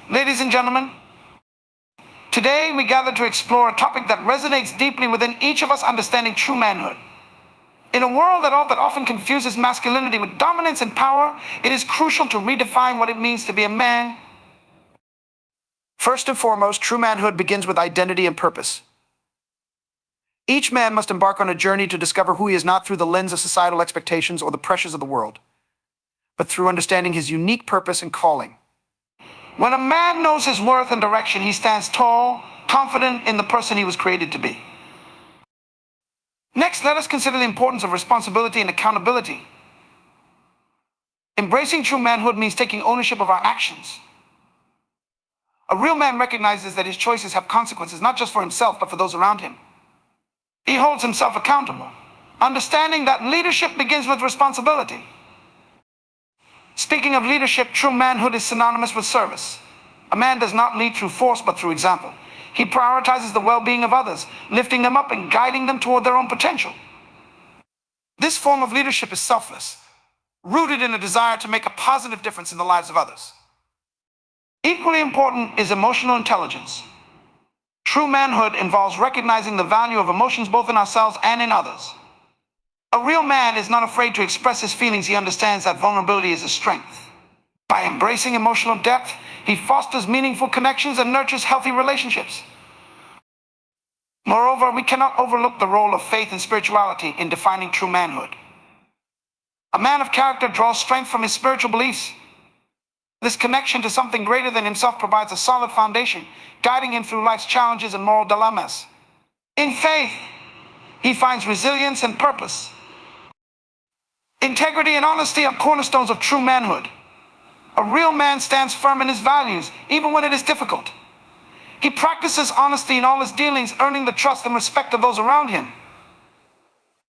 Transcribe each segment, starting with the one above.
Ladies and gentlemen, today we gather to explore a topic that resonates deeply within each of us: understanding true manhood. In a world that often confuses masculinity with dominance and power, it is crucial to redefine what it means to be a man. First and foremost, true manhood begins with identity and purpose. Each man must embark on a journey to discover who he is, not through the lens of societal expectations or the pressures of the world, but through understanding his unique purpose and calling. When a man knows his worth and direction, he stands tall, confident in the person he was created to be. Next, let us consider the importance of responsibility and accountability. Embracing true manhood means taking ownership of our actions. A real man recognizes that his choices have consequences, not just for himself, but for those around him. He holds himself accountable, understanding that leadership begins with responsibility. Speaking of leadership, true manhood is synonymous with service. A man does not lead through force, but through example. He prioritizes the well-being of others, lifting them up and guiding them toward their own potential. This form of leadership is selfless, rooted in a desire to make a positive difference in the lives of others. Equally important is emotional intelligence. True manhood involves recognizing the value of emotions both in ourselves and in others. A real man is not afraid to express his feelings. He understands that vulnerability is a strength. By embracing emotional depth, he fosters meaningful connections and nurtures healthy relationships. Moreover, we cannot overlook the role of faith and spirituality in defining true manhood. A man of character draws strength from his spiritual beliefs. This connection to something greater than himself provides a solid foundation, guiding him through life's challenges and moral dilemmas. In faith, he finds resilience and purpose. Integrity and honesty are cornerstones of true manhood. A real man stands firm in his values, even when it is difficult. He practices honesty in all his dealings, earning the trust and respect of those around him.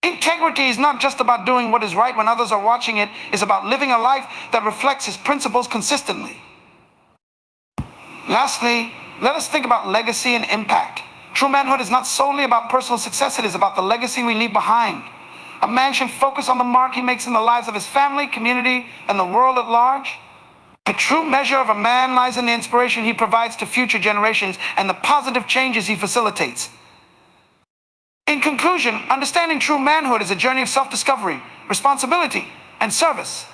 Integrity is not just about doing what is right when others are watching. It is about living a life that reflects his principles consistently. Lastly, let us think about legacy and impact. True manhood is not solely about personal success. It is about the legacy we leave behind. A man should focus on the mark he makes in the lives of his family, community, and the world at large. The true measure of a man lies in the inspiration he provides to future generations and the positive changes he facilitates. In conclusion, understanding true manhood is a journey of self-discovery, responsibility, and service.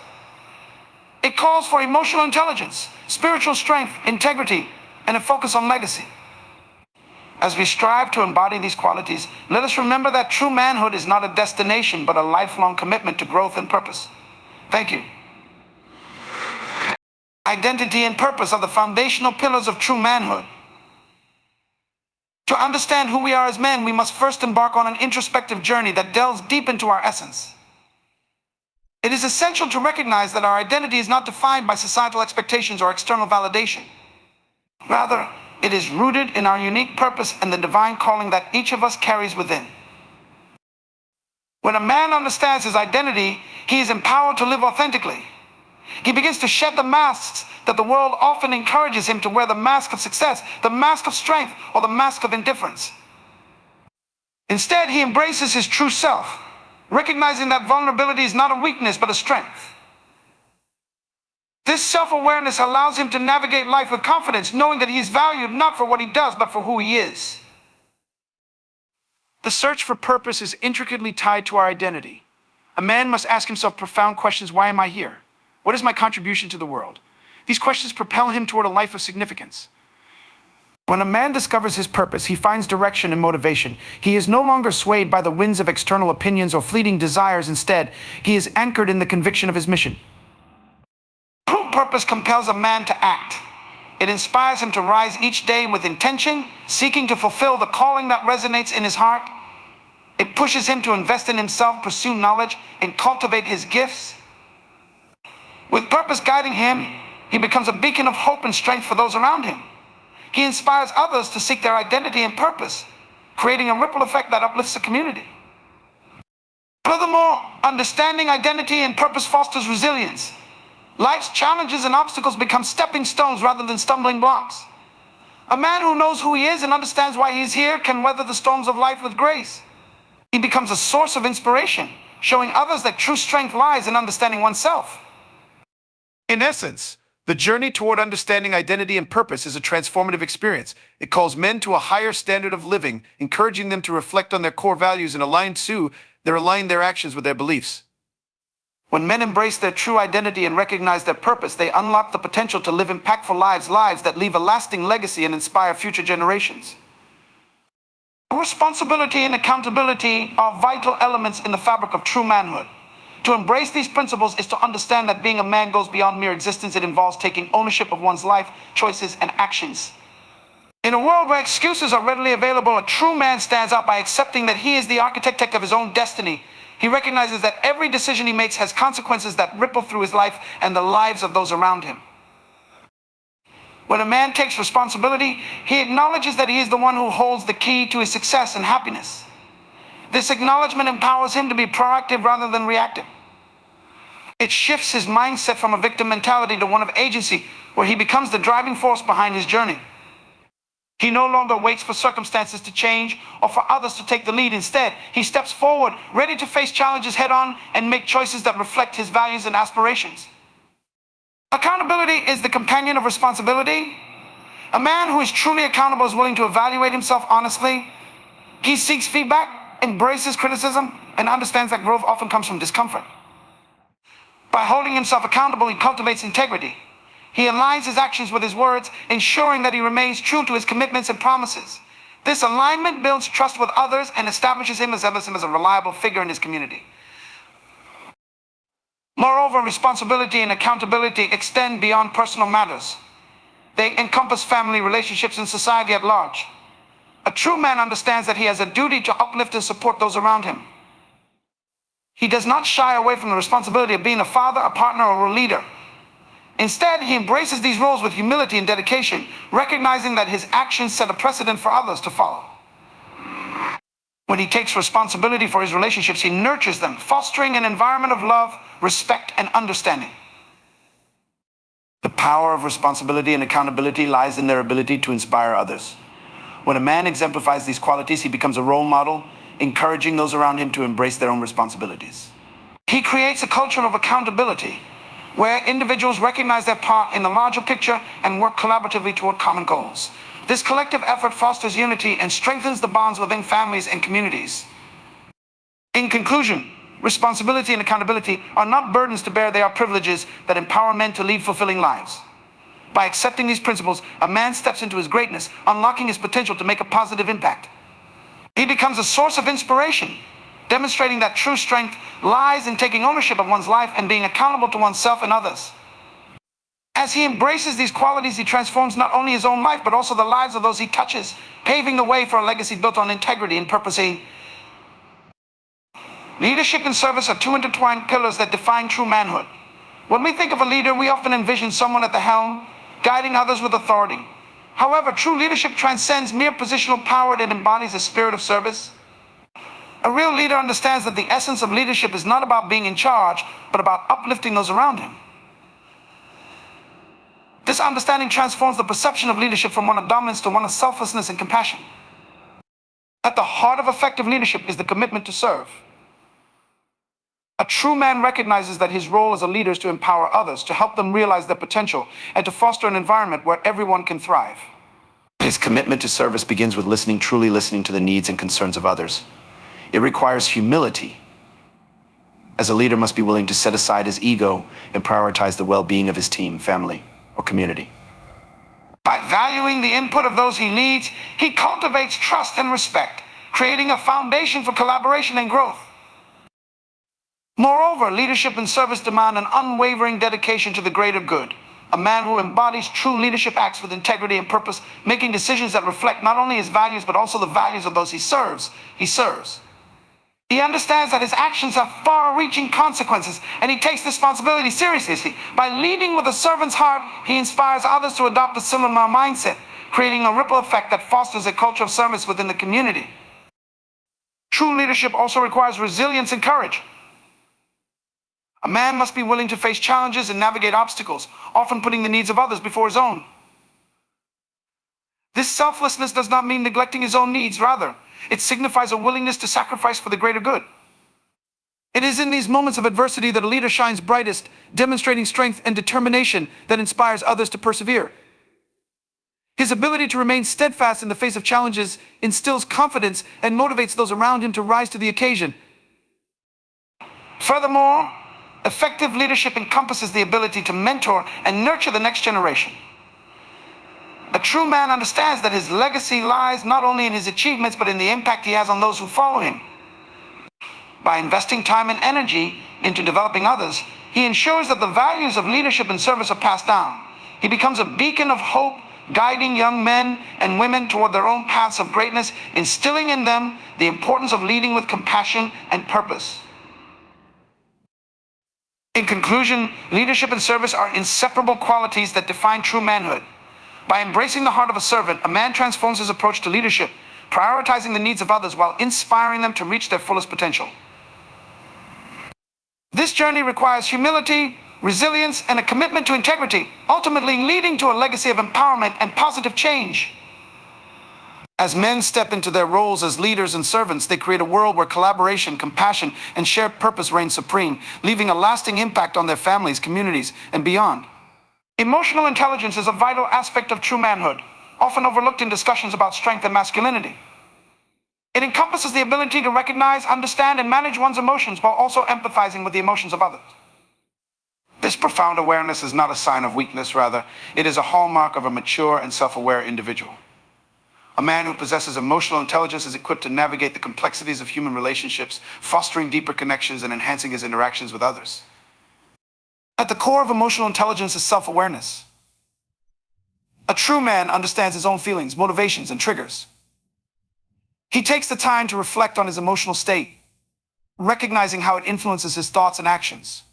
It calls for emotional intelligence, spiritual strength, integrity, and a focus on legacy. As we strive to embody these qualities, let us remember that true manhood is not a destination, but a lifelong commitment to growth and purpose. Thank you. Identity and purpose are the foundational pillars of true manhood. To understand who we are as men, we must first embark on an introspective journey that delves deep into our essence. It is essential to recognize that our identity is not defined by societal expectations or external validation. Rather, it is rooted in our unique purpose and the divine calling that each of us carries within. When a man understands his identity, he is empowered to live authentically. He begins to shed the masks that the world often encourages him to wear: the mask of success, the mask of strength, or the mask of indifference. Instead, he embraces his true self, recognizing that vulnerability is not a weakness but a strength. This self-awareness allows him to navigate life with confidence, knowing that he is valued not for what he does, but for who he is. The search for purpose is intricately tied to our identity. A man must ask himself profound questions. Why am I here? What is my contribution to the world? These questions propel him toward a life of significance. When a man discovers his purpose, he finds direction and motivation. He is no longer swayed by the winds of external opinions or fleeting desires. Instead, he is anchored in the conviction of his mission. True purpose compels a man to act. It inspires him to rise each day with intention, seeking to fulfill the calling that resonates in his heart. It pushes him to invest in himself, pursue knowledge, and cultivate his gifts. With purpose guiding him, he becomes a beacon of hope and strength for those around him. He inspires others to seek their identity and purpose, creating a ripple effect that uplifts the community. Furthermore, understanding identity and purpose fosters resilience. Life's challenges and obstacles become stepping stones rather than stumbling blocks. A man who knows who he is and understands why he is here can weather the storms of life with grace. He becomes a source of inspiration, showing others that true strength lies in understanding oneself. In essence, The journey toward understanding identity and purpose is a transformative experience. It calls men to a higher standard of living, encouraging them to reflect on their core values and align their actions with their beliefs. When men embrace their true identity and recognize their purpose, they unlock the potential to live impactful lives that leave a lasting legacy and inspire future generations. Responsibility and accountability are vital elements in the fabric of true manhood. To embrace these principles is to understand that being a man goes beyond mere existence. It involves taking ownership of one's life, choices, and actions. In a world where excuses are readily available, a true man stands out by accepting that he is the architect of his own destiny. He recognizes that every decision he makes has consequences that ripple through his life and the lives of those around him. When a man takes responsibility, he acknowledges that he is the one who holds the key to his success and happiness. This acknowledgement empowers him to be proactive rather than reactive. It shifts his mindset from a victim mentality to one of agency, where he becomes the driving force behind his journey. He no longer waits for circumstances to change or for others to take the lead. Instead, he steps forward, ready to face challenges head-on and make choices that reflect his values and aspirations. Accountability is the companion of responsibility. A man who is truly accountable is willing to evaluate himself honestly. He seeks feedback, embraces criticism, and understands that growth often comes from discomfort. By holding himself accountable, he cultivates integrity. He aligns his actions with his words, ensuring that he remains true to his commitments and promises. This alignment builds trust with others and establishes him as a reliable figure in his community. Moreover, responsibility and accountability extend beyond personal matters. They encompass family relationships and society at large. A true man understands that he has a duty to uplift and support those around him. He does not shy away from the responsibility of being a father, a partner, or a leader. Instead, he embraces these roles with humility and dedication, recognizing that his actions set a precedent for others to follow. When he takes responsibility for his relationships, he nurtures them, fostering an environment of love, respect, and understanding. The power of responsibility and accountability lies in their ability to inspire others. When a man exemplifies these qualities, he becomes a role model, encouraging those around him to embrace their own responsibilities. He creates a culture of accountability, where individuals recognize their part in the larger picture and work collaboratively toward common goals. This collective effort fosters unity and strengthens the bonds within families and communities. In conclusion, responsibility and accountability are not burdens to bear, they are privileges that empower men to lead fulfilling lives. By accepting these principles, a man steps into his greatness, unlocking his potential to make a positive impact. He becomes a source of inspiration, demonstrating that true strength lies in taking ownership of one's life and being accountable to oneself and others. As he embraces these qualities, he transforms not only his own life, but also the lives of those he touches, paving the way for a legacy built on integrity and purpose. Leadership and service are two intertwined pillars that define true manhood. When we think of a leader, we often envision someone at the helm, guiding others with authority. However, true leadership transcends mere positional power. It embodies a spirit of service. A real leader understands that the essence of leadership is not about being in charge, but about uplifting those around him. This understanding transforms the perception of leadership from one of dominance to one of selflessness and compassion. At the heart of effective leadership is the commitment to serve. A true man recognizes that his role as a leader is to empower others, to help them realize their potential, and to foster an environment where everyone can thrive. His commitment to service begins with truly listening to the needs and concerns of others. It requires humility, as a leader must be willing to set aside his ego and prioritize the well-being of his team, family, or community. By valuing the input of those he leads, he cultivates trust and respect, creating a foundation for collaboration and growth. Moreover, leadership and service demand an unwavering dedication to the greater good. A man who embodies true leadership acts with integrity and purpose, making decisions that reflect not only his values, but also the values of those he serves. He understands that his actions have far-reaching consequences, and he takes responsibility seriously. By leading with a servant's heart, he inspires others to adopt a similar mindset, creating a ripple effect that fosters a culture of service within the community. True leadership also requires resilience and courage. A man must be willing to face challenges and navigate obstacles, often putting the needs of others before his own. This selflessness does not mean neglecting his own needs. Rather, it signifies a willingness to sacrifice for the greater good. It is in these moments of adversity that a leader shines brightest, demonstrating strength and determination that inspires others to persevere. His ability to remain steadfast in the face of challenges instills confidence and motivates those around him to rise to the occasion. Furthermore, effective leadership encompasses the ability to mentor and nurture the next generation. A true man understands that his legacy lies not only in his achievements, but in the impact he has on those who follow him. By investing time and energy into developing others, he ensures that the values of leadership and service are passed down. He becomes a beacon of hope, guiding young men and women toward their own paths of greatness, instilling in them the importance of leading with compassion and purpose. In conclusion, leadership and service are inseparable qualities that define true manhood. By embracing the heart of a servant, a man transforms his approach to leadership, prioritizing the needs of others while inspiring them to reach their fullest potential. This journey requires humility, resilience, and a commitment to integrity, ultimately leading to a legacy of empowerment and positive change. As men step into their roles as leaders and servants, they create a world where collaboration, compassion, and shared purpose reign supreme, leaving a lasting impact on their families, communities, and beyond. Emotional intelligence is a vital aspect of true manhood, often overlooked in discussions about strength and masculinity. It encompasses the ability to recognize, understand, and manage one's emotions while also empathizing with the emotions of others. This profound awareness is not a sign of weakness, rather, it is a hallmark of a mature and self-aware individual. A man who possesses emotional intelligence is equipped to navigate the complexities of human relationships, fostering deeper connections and enhancing his interactions with others. At the core of emotional intelligence is self-awareness. A true man understands his own feelings, motivations, and triggers. He takes the time to reflect on his emotional state, recognizing how it influences his thoughts and actions.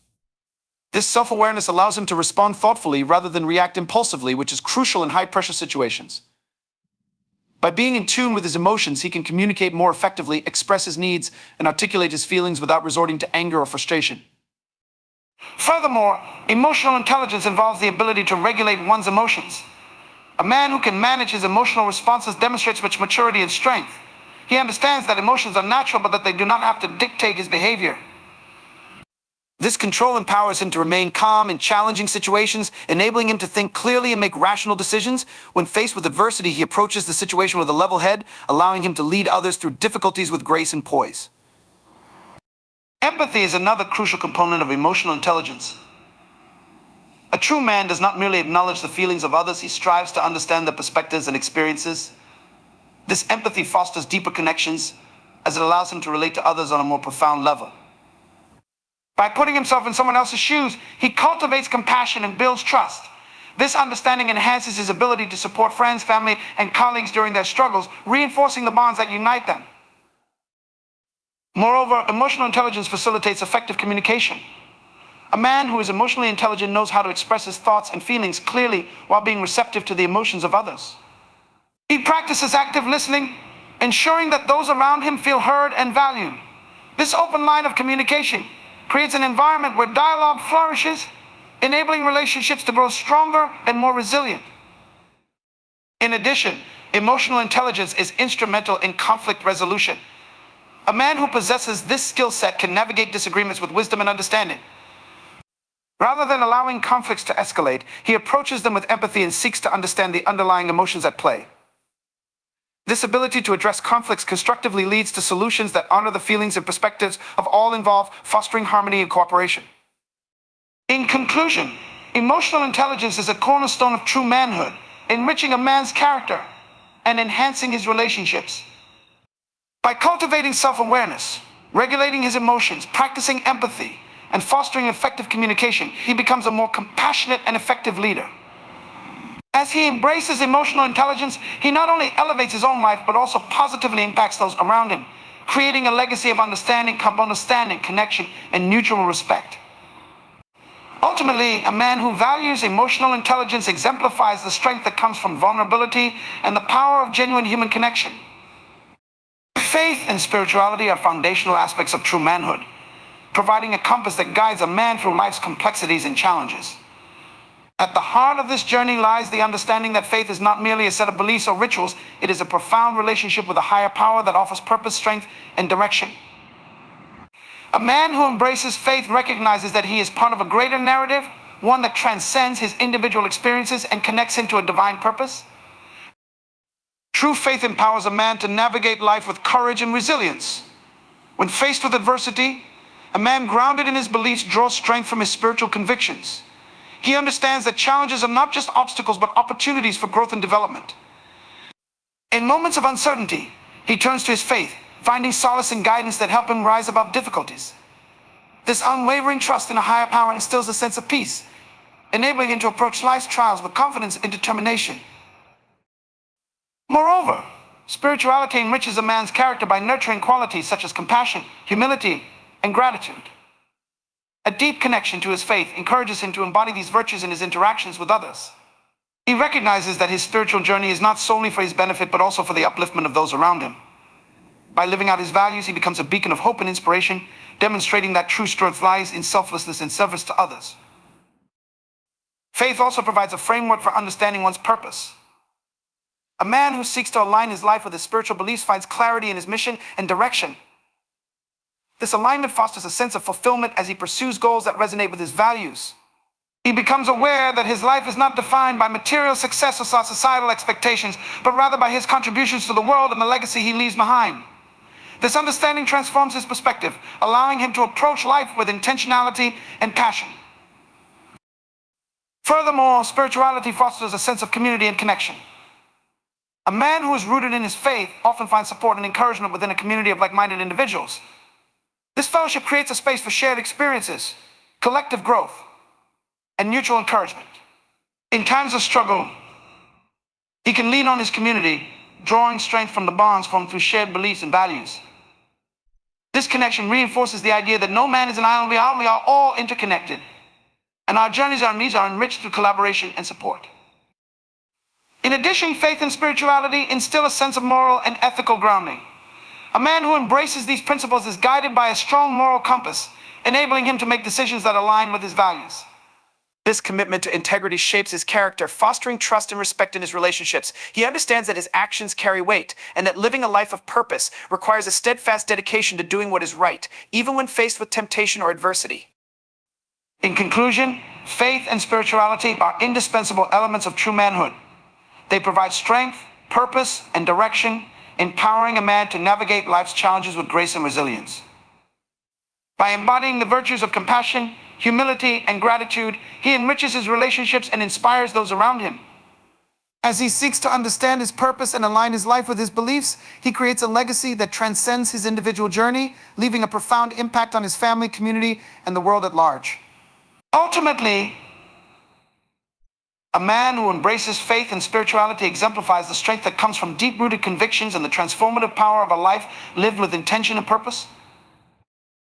This self-awareness allows him to respond thoughtfully rather than react impulsively, which is crucial in high-pressure situations. By being in tune with his emotions, he can communicate more effectively, express his needs, and articulate his feelings without resorting to anger or frustration. Furthermore, emotional intelligence involves the ability to regulate one's emotions. A man who can manage his emotional responses demonstrates much maturity and strength. He understands that emotions are natural, but that they do not have to dictate his behavior. This control empowers him to remain calm in challenging situations, enabling him to think clearly and make rational decisions. When faced with adversity, he approaches the situation with a level head, allowing him to lead others through difficulties with grace and poise. Empathy is another crucial component of emotional intelligence. A true man does not merely acknowledge the feelings of others, he strives to understand their perspectives and experiences. This empathy fosters deeper connections, as it allows him to relate to others on a more profound level. By putting himself in someone else's shoes, he cultivates compassion and builds trust. This understanding enhances his ability to support friends, family, and colleagues during their struggles, reinforcing the bonds that unite them. Moreover, emotional intelligence facilitates effective communication. A man who is emotionally intelligent knows how to express his thoughts and feelings clearly while being receptive to the emotions of others. He practices active listening, ensuring that those around him feel heard and valued. This open line of communication creates an environment where dialogue flourishes, enabling relationships to grow stronger and more resilient. In addition, emotional intelligence is instrumental in conflict resolution. A man who possesses this skill set can navigate disagreements with wisdom and understanding. Rather than allowing conflicts to escalate, he approaches them with empathy and seeks to understand the underlying emotions at play. This ability to address conflicts constructively leads to solutions that honor the feelings and perspectives of all involved, fostering harmony and cooperation. In conclusion, emotional intelligence is a cornerstone of true manhood, enriching a man's character and enhancing his relationships. By cultivating self-awareness, regulating his emotions, practicing empathy, and fostering effective communication, he becomes a more compassionate and effective leader. As he embraces emotional intelligence, he not only elevates his own life, but also positively impacts those around him, creating a legacy of understanding, connection, and mutual respect. Ultimately, a man who values emotional intelligence exemplifies the strength that comes from vulnerability and the power of genuine human connection. Faith and spirituality are foundational aspects of true manhood, providing a compass that guides a man through life's complexities and challenges. At the heart of this journey lies the understanding that faith is not merely a set of beliefs or rituals, it is a profound relationship with a higher power that offers purpose, strength, and direction. A man who embraces faith recognizes that he is part of a greater narrative, one that transcends his individual experiences and connects him to a divine purpose. True faith empowers a man to navigate life with courage and resilience. When faced with adversity, a man grounded in his beliefs draws strength from his spiritual convictions. He understands that challenges are not just obstacles but opportunities for growth and development. In moments of uncertainty, he turns to his faith, finding solace and guidance that help him rise above difficulties. This unwavering trust in a higher power instills a sense of peace, enabling him to approach life's trials with confidence and determination. Moreover, spirituality enriches a man's character by nurturing qualities such as compassion, humility, and gratitude. A deep connection to his faith encourages him to embody these virtues in his interactions with others. He recognizes that his spiritual journey is not solely for his benefit but also for the upliftment of those around him. By living out his values, he becomes a beacon of hope and inspiration, demonstrating that true strength lies in selflessness and service to others. Faith also provides a framework for understanding one's purpose. A man who seeks to align his life with his spiritual beliefs finds clarity in his mission and direction. This alignment fosters a sense of fulfillment as he pursues goals that resonate with his values. He becomes aware that his life is not defined by material success or societal expectations, but rather by his contributions to the world and the legacy he leaves behind. This understanding transforms his perspective, allowing him to approach life with intentionality and passion. Furthermore, spirituality fosters a sense of community and connection. A man who is rooted in his faith often finds support and encouragement within a community of like-minded individuals. This fellowship creates a space for shared experiences, collective growth, and mutual encouragement. In times of struggle, he can lean on his community, drawing strength from the bonds formed through shared beliefs and values. This connection reinforces the idea that no man is an island. We are all interconnected, and our journeys are enriched through collaboration and support. In addition, faith and spirituality instill a sense of moral and ethical grounding. A man who embraces these principles is guided by a strong moral compass, enabling him to make decisions that align with his values. This commitment to integrity shapes his character, fostering trust and respect in his relationships. He understands that his actions carry weight, and that living a life of purpose requires a steadfast dedication to doing what is right, even when faced with temptation or adversity. In conclusion, faith and spirituality are indispensable elements of true manhood. They provide strength, purpose, and direction, empowering a man to navigate life's challenges with grace and resilience. By embodying the virtues of compassion, humility, and gratitude, he enriches his relationships and inspires those around him. As he seeks to understand his purpose and align his life with his beliefs, he creates a legacy that transcends his individual journey, leaving a profound impact on his family, community, and the world at large. Ultimately, a man who embraces faith and spirituality exemplifies the strength that comes from deep-rooted convictions and the transformative power of a life lived with intention and purpose.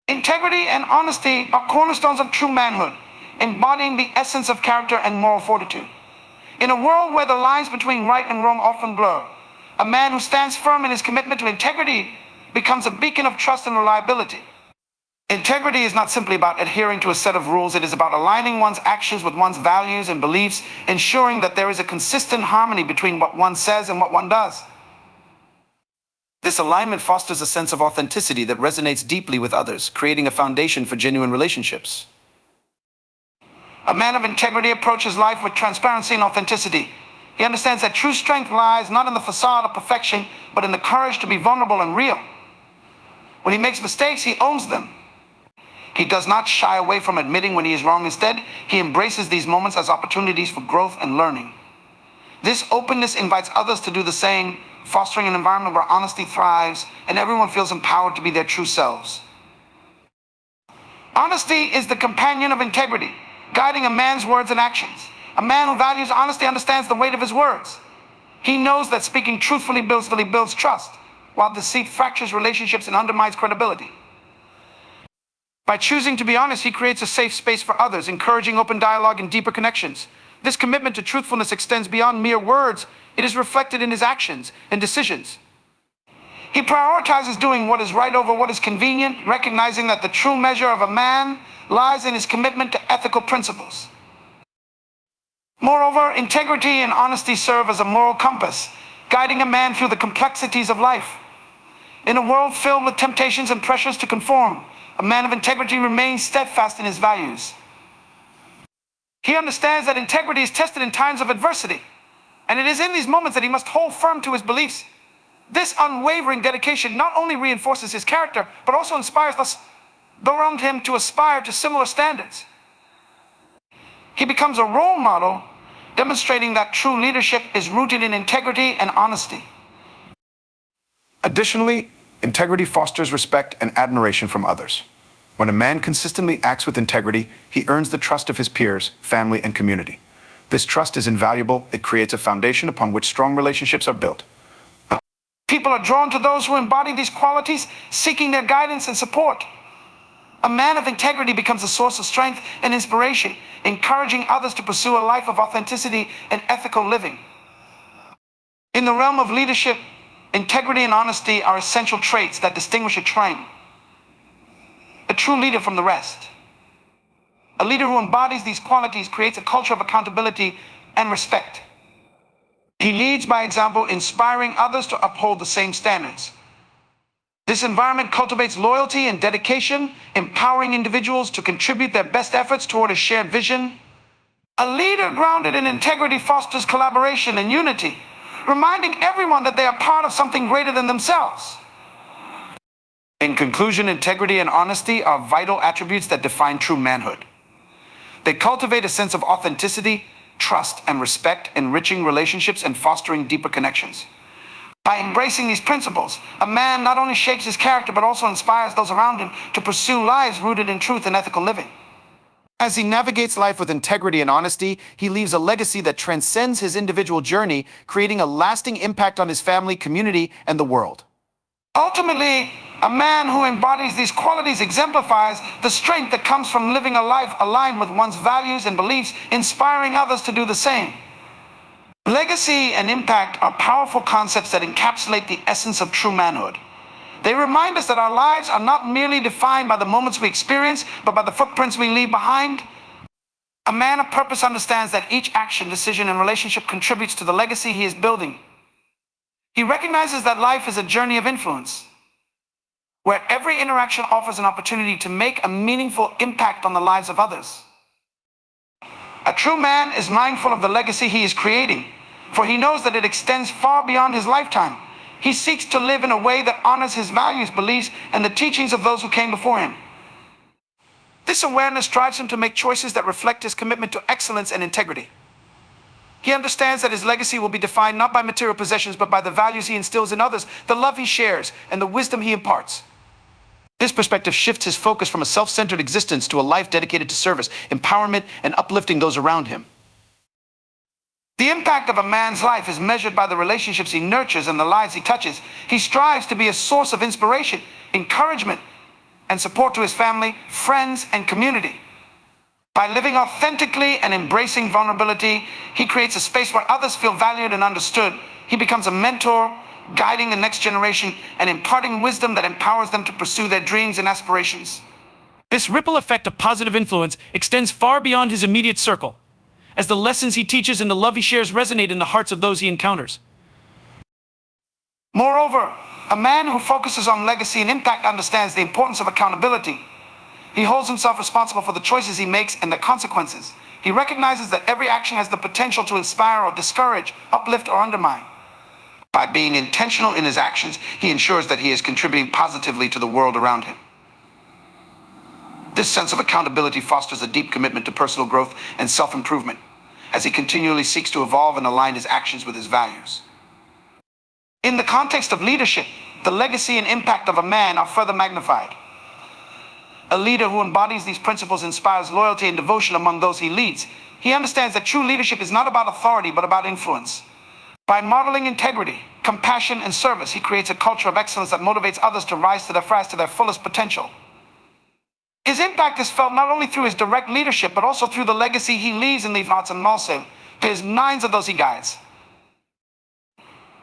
Integrity and honesty are cornerstones of true manhood, embodying the essence of character and moral fortitude. In a world where the lines between right and wrong often blur, a man who stands firm in his commitment to integrity becomes a beacon of trust and reliability. Integrity is not simply about adhering to a set of rules. It is about aligning one's actions with one's values and beliefs, ensuring that there is a consistent harmony between what one says and what one does. This alignment fosters a sense of authenticity that resonates deeply with others, creating a foundation for genuine relationships. A man of integrity approaches life with transparency and authenticity. He understands that true strength lies not in the facade of perfection, but in the courage to be vulnerable and real. When he makes mistakes, he owns them. He does not shy away from admitting when he is wrong. Instead, he embraces these moments as opportunities for growth and learning. This openness invites others to do the same, fostering an environment where honesty thrives and everyone feels empowered to be their true selves. Honesty is the companion of integrity, guiding a man's words and actions. A man who values honesty understands the weight of his words. He knows that speaking truthfully builds trust, while deceit fractures relationships and undermines credibility. By choosing to be honest, he creates a safe space for others, encouraging open dialogue and deeper connections. This commitment to truthfulness extends beyond mere words. It is reflected in his actions and decisions. He prioritizes doing what is right over what is convenient, recognizing that the true measure of a man lies in his commitment to ethical principles. Moreover, integrity and honesty serve as a moral compass, guiding a man through the complexities of life. In a world filled with temptations and pressures to conform, A man of integrity remains steadfast in his values. He understands that integrity is tested in times of adversity, and it is in these moments that he must hold firm to his beliefs. This unwavering dedication not only reinforces his character, but also inspires those around him to aspire to similar standards. He becomes a role model, demonstrating that true leadership is rooted in integrity and honesty. Additionally, integrity fosters respect and admiration from others. When a man consistently acts with integrity, he earns the trust of his peers, family, and community. This trust is invaluable. It creates a foundation upon which strong relationships are built. People are drawn to those who embody these qualities, seeking their guidance and support. A man of integrity becomes a source of strength and inspiration, encouraging others to pursue a life of authenticity and ethical living. In the realm of leadership, integrity and honesty are essential traits that distinguish a true leader from the rest. A leader who embodies these qualities creates a culture of accountability and respect. He leads by example, inspiring others to uphold the same standards. This environment cultivates loyalty and dedication, empowering individuals to contribute their best efforts toward a shared vision. A leader grounded in integrity fosters collaboration and unity, reminding everyone that they are part of something greater than themselves. In conclusion, integrity and honesty are vital attributes that define true manhood. They cultivate a sense of authenticity, trust, and respect, enriching relationships and fostering deeper connections. By embracing these principles, a man not only shapes his character, but also inspires those around him to pursue lives rooted in truth and ethical living. As he navigates life with integrity and honesty, he leaves a legacy that transcends his individual journey, creating a lasting impact on his family, community, and the world. Ultimately, a man who embodies these qualities exemplifies the strength that comes from living a life aligned with one's values and beliefs, inspiring others to do the same. Legacy and impact are powerful concepts that encapsulate the essence of true manhood. They remind us that our lives are not merely defined by the moments we experience, but by the footprints we leave behind. A man of purpose understands that each action, decision, and relationship contributes to the legacy he is building. He recognizes that life is a journey of influence, where every interaction offers an opportunity to make a meaningful impact on the lives of others. A true man is mindful of the legacy he is creating, for he knows that it extends far beyond his lifetime. He seeks to live in a way that honors his values, beliefs, and the teachings of those who came before him. This awareness drives him to make choices that reflect his commitment to excellence and integrity. He understands that his legacy will be defined not by material possessions, but by the values he instills in others, the love he shares, and the wisdom he imparts. This perspective shifts his focus from a self-centered existence to a life dedicated to service, empowerment, and uplifting those around him. The impact of a man's life is measured by the relationships he nurtures and the lives he touches. He strives to be a source of inspiration, encouragement, and support to his family, friends, and community. By living authentically and embracing vulnerability, he creates a space where others feel valued and understood. He becomes a mentor, guiding the next generation and imparting wisdom that empowers them to pursue their dreams and aspirations. This ripple effect of positive influence extends far beyond his immediate circle, as the lessons he teaches and the love he shares resonate in the hearts of those he encounters. Moreover, a man who focuses on legacy and impact understands the importance of accountability. He holds himself responsible for the choices he makes and the consequences. He recognizes that every action has the potential to inspire or discourage, uplift or undermine. By being intentional in his actions, he ensures that he is contributing positively to the world around him. This sense of accountability fosters a deep commitment to personal growth and self-improvement, as he continually seeks to evolve and align his actions with his values. In the context of leadership, the legacy and impact of a man are further magnified. A leader who embodies these principles inspires loyalty and devotion among those he leads. He understands that true leadership is not about authority, but about influence. By modeling integrity, compassion, and service, he creates a culture of excellence that motivates others to rise to their fullest potential. His impact is felt not only through his direct leadership, but also through the legacy he leaves in the hearts and also to his minds of those he guides.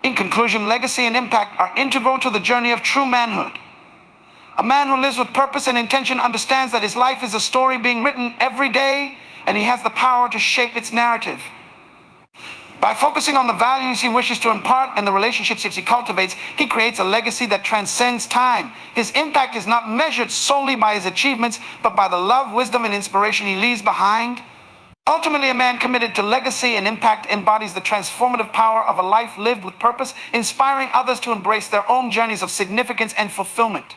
In conclusion, legacy and impact are integral to the journey of true manhood. A man who lives with purpose and intention understands that his life is a story being written every day, and he has the power to shape its narrative. By focusing on the values he wishes to impart and the relationships he cultivates, he creates a legacy that transcends time. His impact is not measured solely by his achievements, but by the love, wisdom, and inspiration he leaves behind. Ultimately, a man committed to legacy and impact embodies the transformative power of a life lived with purpose, inspiring others to embrace their own journeys of significance and fulfillment.